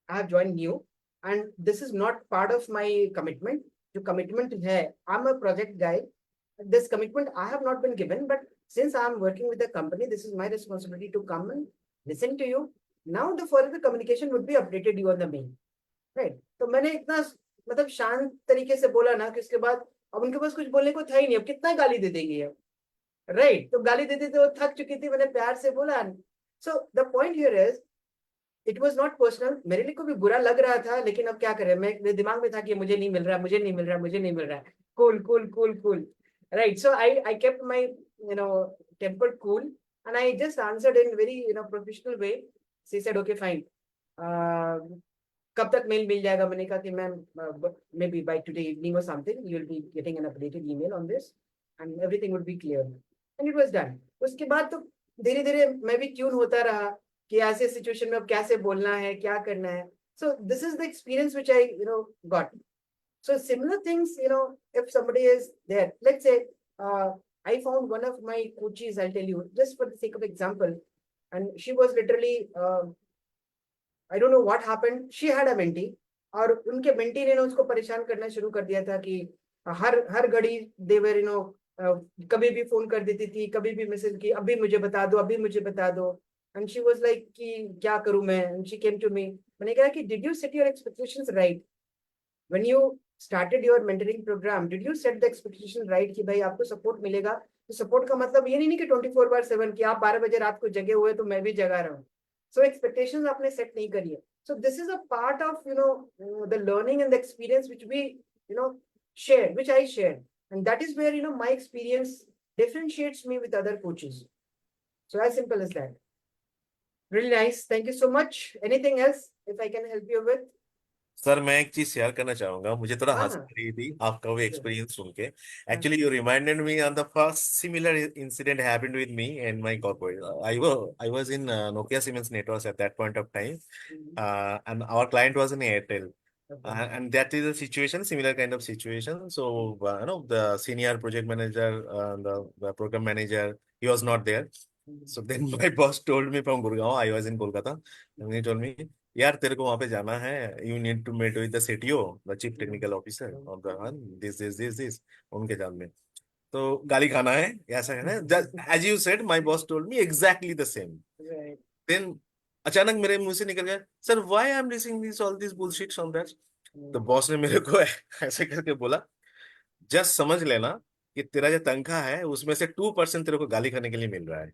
Speaker 1: have joined new, and this is not part of my commitment. जो commitment है, I'm a project guy. This commitment I have not been given, but since I am working with the company, this is my responsibility to come and listen to you. Now the further communication would be updated you on the mail, right? तो मैंने इतना मतलब शांत तरीके से बोला ना कि उसके बाद अब उनके पास कुछ बोलने को था ही नहीं। अब कितना गाली दे देंगे अब, राइट? तो गाली दे देते, वो थक चुकी थी, मैंने प्यार से बोला। So the point here is, it was not personal. मेरे लिए को भी बुरा लग रहा था, लेकिन अब क्या करें, मैं, मेरे दिमाग में था कि मुझे नहीं मिल रहा, मुझे नहीं मिल रहा, मुझे नहीं मिल रहा। Cool cool cool cool, right? So I kept my temper cool, and I just answered in very professional way. She said okay fine, कब तक मेल मिल जाएगा? मैंने कहा कि ma'am, maybe by today evening और something you will be getting an updated email on this, and everything would be clear. And it was done. उसके बाद तो धीरे धीरे मैं भी ट्यून होता रहा कि ऐसे सिचुएशन में अब कैसे बोलना है, क्या करना है। So this is the experience which I got. So similar things, if somebody is there, let's say, I found one of my coaches, I'll tell you, just for the sake of example, and she was literally, I don't know what happened, she had a mentee, और उनके mentee ने उसको परेशान करना शुरू कर दिया था कि हर घड़ी देवर कभी भी फोन कर देती थी, कभी भी मैसेज की, अभी मुझे बता दो, अभी मुझे बता दो। एंड शी वाज लाइक कि क्या करूं मैं? And she came to me. मैंने कहा कि did you set your expectations right when you started your mentoring program? Did you set the expectation right कि भाई आपको सपोर्ट मिलेगा? तो सपोर्ट का मतलब ये नहीं कि 24/7 कि आप 12 बजे रात को जगे हुए तो मैं भी जगा रहा हूँ। सो एक्सपेक्टेशंस आपने सेट नहीं करी है। So this is a part of the learning and the experience which we share, which I share, and that is where my experience differentiates me with other coaches. So as simple as that. Really nice. Thank you so much. Anything else if I can help you with?
Speaker 3: Sir मैं एक चीज share करना चाहूंगा, मुझे थोड़ा
Speaker 1: हाँ
Speaker 3: हंसी
Speaker 1: हाँ,
Speaker 3: आ रही थी आपका वो
Speaker 1: sure.
Speaker 3: एक्सपीरियंस सुन के।
Speaker 1: हाँ,
Speaker 3: actually you reminded me on the first similar incident happened with me and my corporate. I was in Nokia Siemens networks at that point of time,
Speaker 1: mhm,
Speaker 3: and our client was in Airtel.
Speaker 1: okay.
Speaker 3: And that is a situation, similar kind of situation. So, the senior project manager, the program manager, he was not there.
Speaker 1: Mhm,
Speaker 3: So then my boss told me from Gurgaon, I was in Kolkata, and he told me, यार तेरे को वहां पे जाना है, you need to meet with the CTO, the chief
Speaker 1: mhm,
Speaker 3: technical officer of the
Speaker 1: mhm,
Speaker 3: this, उनके जान में। तो गाली खाना है, ऐसा है ना, as you said my boss told me exactly the same.
Speaker 1: Right.
Speaker 3: Then अचानक मेरे मुंह से निकल गया, sir why I am receiving this all this bullshit on that. तो बॉस ने मेरे को ऐसे करके बोला, जस्ट समझ लेना कि तेरा जो तनख्वाह है उसमें से 2% तेरे को गाली खाने के लिए मिल रहा है।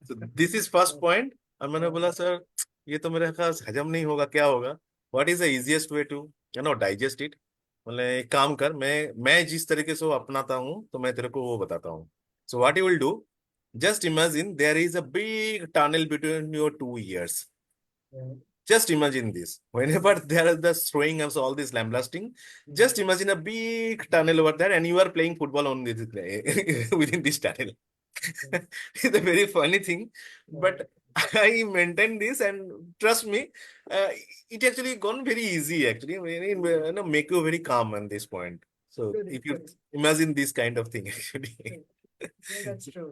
Speaker 3: तो दिस इज फर्स्ट पॉइंट। और मैंने बोला सर ये तो मेरे खास हजम नहीं होगा, क्या होगा, what is the easiest way to digest it. बोले एक काम कर, मैं जिस तरीके से वो अपनाता हूँ तो मैं तेरे को वो बताता हूँ। So what you will do, just imagine there is a big tunnel between your 2 ears.
Speaker 1: Right.
Speaker 3: Just imagine this. Whenever there is the throwing of all this lambasting, just imagine a big tunnel over there, and you are playing football on this within this tunnel. It's a very funny thing, but I maintain this, and trust me, uh, it actually gone very easy. Actually, make you very calm on this point. So
Speaker 1: Correct,
Speaker 3: if you
Speaker 1: correct.
Speaker 3: imagine this kind of thing, actually,
Speaker 1: Yeah, that's true.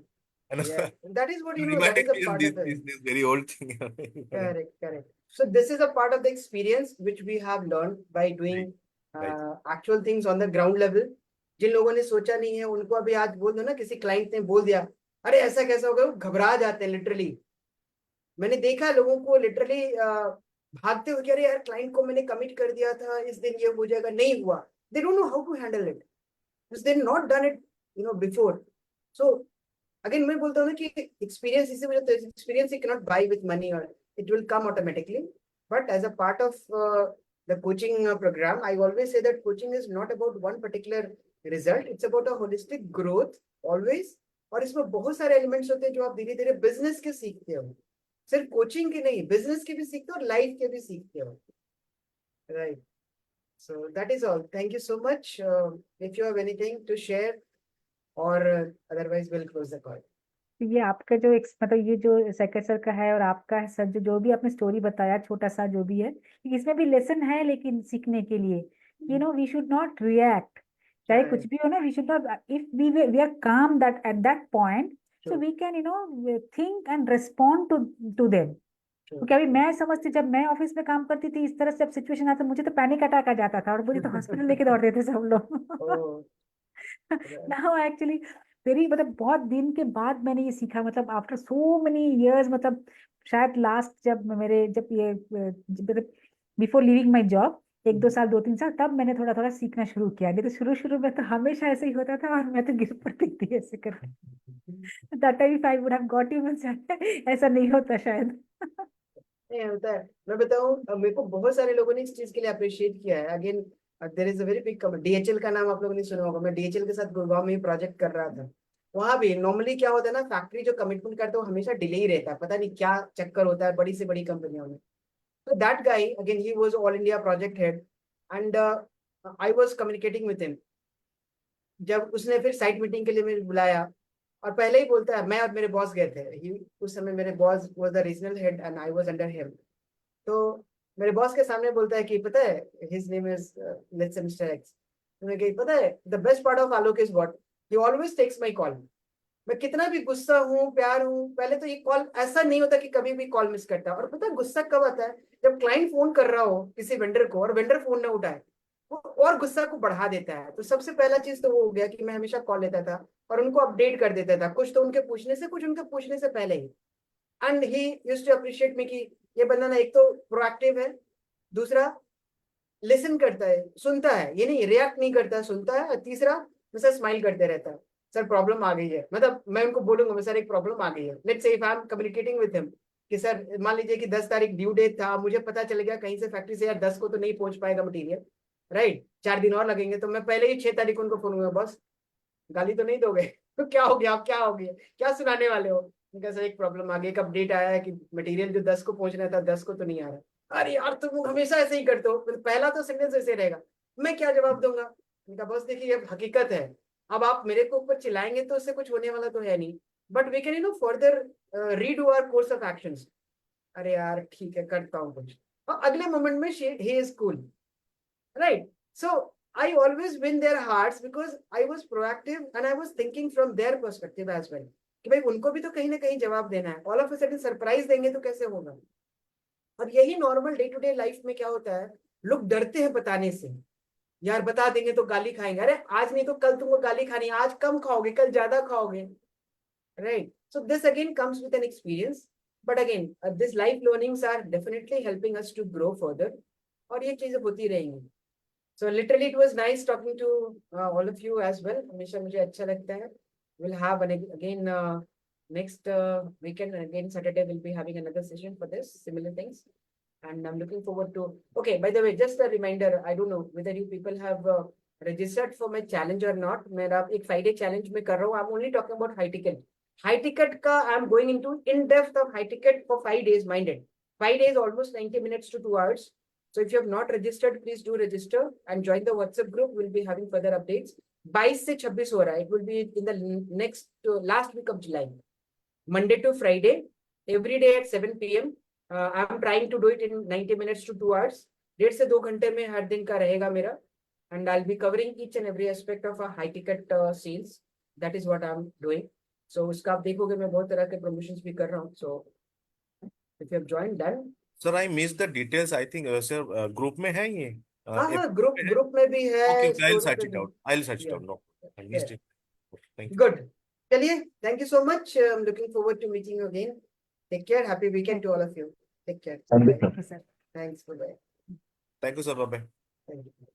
Speaker 3: and
Speaker 1: Yeah, that is what that
Speaker 3: reminded
Speaker 1: is a
Speaker 3: me of
Speaker 1: part of it.
Speaker 3: this very old thing.
Speaker 1: Correct, correct. So this is a part of the experience which we have learned by doing
Speaker 3: Right.
Speaker 1: actual things on the ground level. जिन लोगों ने सोचा नहीं है उनको अभी आज बोल दो ना, किसी क्लाइंट ने बोल दिया अरे ऐसा कैसा हो गया, वो घबरा जाते हैं लिटरली। मैंने देखा है लोगों को लिटरली भागते हुए, अरे यार क्लाइंट को मैंने कमिट कर दिया था, इस दिन ये हो जाएगा, नहीं हुआ। They don't know how to handle it, they not done it before. So again मैं बोलता हूँ ना कि एक्सपीरियंस इसी वजह से, experience you can not buy with money, और it will come automatically. But as a part of the coaching program, I always say that coaching is not about one particular result. It's about a holistic growth always. और इसमें बहुत सारे elements होते हैं जो आप धीरे धीरे बिजनेस के सीखते हो, सिर्फ कोचिंग के नहीं, बिजनेस के भी सीखते हो और लाइफ के भी सीखते हो। Right, so that is all. Thank you so much. If you have anything to share, और otherwise will close the call.
Speaker 2: ये आपका जो मतलब ये जो सेक्रेटरी सर का है और आपका है सर, जो भी आपने स्टोरी बताया छोटा सा जो भी है, इसमें भी लेसन है लेकिन सीखने के लिए। वी शुड नॉट रिएक्ट, चाहे कुछ भी हो ना, we should not, if we are calm that at that point, so we can think and respond to them. क्योंकि अभी मैं समझती, जब मैं ऑफिस में काम करती थी इस तरह से जब सिचुएशन आता, मुझे तो पैनिक अटैक आ जाता था और मुझे तो हॉस्पिटल लेके दौड़ते थे सब लोग। नाउ एक्चुअली वेरी, मतलब बहुत दिन के बाद मैंने ये सीखा, मतलब आफ्टर सो मेनी इयर्स, मतलब शायद लास्ट जब ये बिफोर लिविंग माय जॉब, 1-2 साल 2-3 साल, तब मैंने थोड़ा थोड़ा सीखना शुरू किया। नहीं तो शुरू में तो हमेशा ऐसे ही होता था और मैं तो गिर पड़ती थी ऐसे करके। That time if I would have got you, ऐसा नहीं होता शायद।
Speaker 1: नहीं होता है। मैं बताऊं, मेरे को बहुत सारे लोगों ने इस चीज के लिए अप्रिशिएट किया है। Again there is a very big DHL का नाम आप लोगों ने सुना होगा। मैं डीएचएल के साथ गुड़गांव में ही प्रोजेक्ट कर रहा था। वहां भी नॉर्मली क्या होता है ना, फैक्ट्री जो कमिटमेंट करते हो हमेशा डिले ही रहता है, पता नहीं क्या चक्कर होता है बड़ी से बड़ी कंपनियों में। तो that guy again he was all India project head, and I was communicating with him. जब उसने फिर साइट मीटिंग के लिए मुझे बुलाया, और पहले ही बोलता है, मैं और मेरे बॉस गए थे। उस समय मेरे boss was the regional head and I was under him. तो मेरे बॉस के सामने बोलता है कि पता है, his name is let's say mister X. मैंने कहा पता है, the best part of Alok is what, he always takes my call. मैं कितना भी गुस्सा हूँ प्यार हूँ, पहले तो ये कॉल ऐसा नहीं होता कि कभी भी कॉल मिस करता। और पता है गुस्सा कब आता है, जब क्लाइंट फोन कर रहा हो किसी वेंडर को और वेंडर फोन ना उठाए, वो और गुस्सा को बढ़ा देता है। तो सबसे पहला चीज तो वो हो गया कि मैं हमेशा कॉल लेता था और उनको अपडेट कर देता था, कुछ तो उनके पूछने से, कुछ उनके पूछने से पहले ही। And he used to appreciate me कि ये बंदा ना एक तो प्रोएक्टिव है, दूसरा लिसन करता है, सुनता है, ये नहीं रिएक्ट नहीं करता, सुनता है, और तीसरा हमेशा स्माइल करते रहता है। सर प्रॉब्लम आ गई है, मतलब मैं उनको बोलूंगा सर एक प्रॉब्लम आ गई है, let's say if I am communicating with him कि सर मान लीजिए कि 10 तारीख ड्यू डेट था, मुझे पता चल गया कहीं से फैक्ट्री से यार 10 को तो नहीं पहुंच पाएगा मटीरियल, राइट, 4 दिन और लगेंगे, तो मैं पहले ही 6 तारीख को उनको फोन करूंगा, बस गाली तो नहीं दोगे? तो क्या हो गया, आप क्या हो गया, क्या सुनाने वाले हो? उनका सर एक प्रॉब्लम आ गई, एक अपडेट आया है कि मटेरियल जो 10 को पहुंचना था 10 को तो नहीं आ रहा। अरे यार तुम हमेशा ऐसे ही करते हो, पहला तो सेंटेंस ऐसे रहेगा, मैं क्या जवाब दूंगा? उनका बस देखिए ये हकीकत है, अब आप मेरे को ऊपर चिल्लाएंगे तो उससे कुछ होने वाला तो है नहीं, but we can further redo our course of actions. अरे यार ठीक है करता हूँ कुछ, और अगले मोमेंट में he is cool, right? So I always win their hearts because I was proactive and I was thinking from their perspective as well कि भाई उनको भी तो कहीं ना कहीं जवाब देना है। All of a sudden surprise देंगे तो कैसे होगा? और यही normal day to day life में क्या होता है, लोग डरते हैं बताने से। यार बता देंगे तो गाली खाएंगे, अरे आज नहीं तो कल तुमको गाली खानी है, आज कम खाओगे कल ज्यादा खाओगे, right? So this again comes with an experience, but again this life learnings are definitely helping us to grow further, और ये चीजें होती रहेंगी. So literally it was nice talking to all of you as well. हमेशा मुझे अच्छा लगता है. We'll have again next weekend again Saturday we'll be having another session for this similar things, and I'm looking forward to. Okay, by the way, just a reminder. I don't know whether you people have registered for my challenge or not. मेरा एक Friday challenge में कर रहा हूँ. I'm only talking about high ticket. High ticket का I'm going into in depth of high ticket for 5 days. Minded. 5 days, almost 90 minutes to 2 hours. So if you have not registered, please do register and join the WhatsApp group. We'll be having further updates. 22 से 26 हो रहा है. It will be in the next last week of July, Monday to Friday, every day at 7 p.m. I'm trying to do it in 90 minutes to 2 hours. 1.5 से 2 घंटे में हर दिन का रहेगा मेरा. And I'll be covering each and every aspect of a high ticket sales. That is what I'm doing. So उसका आप देखोगे मैं बहुत तरह के promotions भी कर रहा हूँ. So if you have joined, done.
Speaker 3: Sir, I missed the details. I think sir group में है ये.
Speaker 1: हाँ
Speaker 3: app
Speaker 1: हाँ, ग्रुप में भी है.
Speaker 3: Okay, okay, I'll
Speaker 1: story
Speaker 3: search
Speaker 1: पे
Speaker 3: it
Speaker 1: भी.
Speaker 3: out. I'll search it
Speaker 1: Yeah.
Speaker 3: out. No, I missed
Speaker 1: Yeah.
Speaker 3: it. Thank you.
Speaker 1: Good. चलिए, thank you so much. I'm looking forward to meeting you again. Take care. Happy weekend to all of you. Take care.
Speaker 2: Thank you, sir.
Speaker 1: Thanks. Bye bye.
Speaker 3: Thank you, sir. Bye bye.
Speaker 1: Thank you.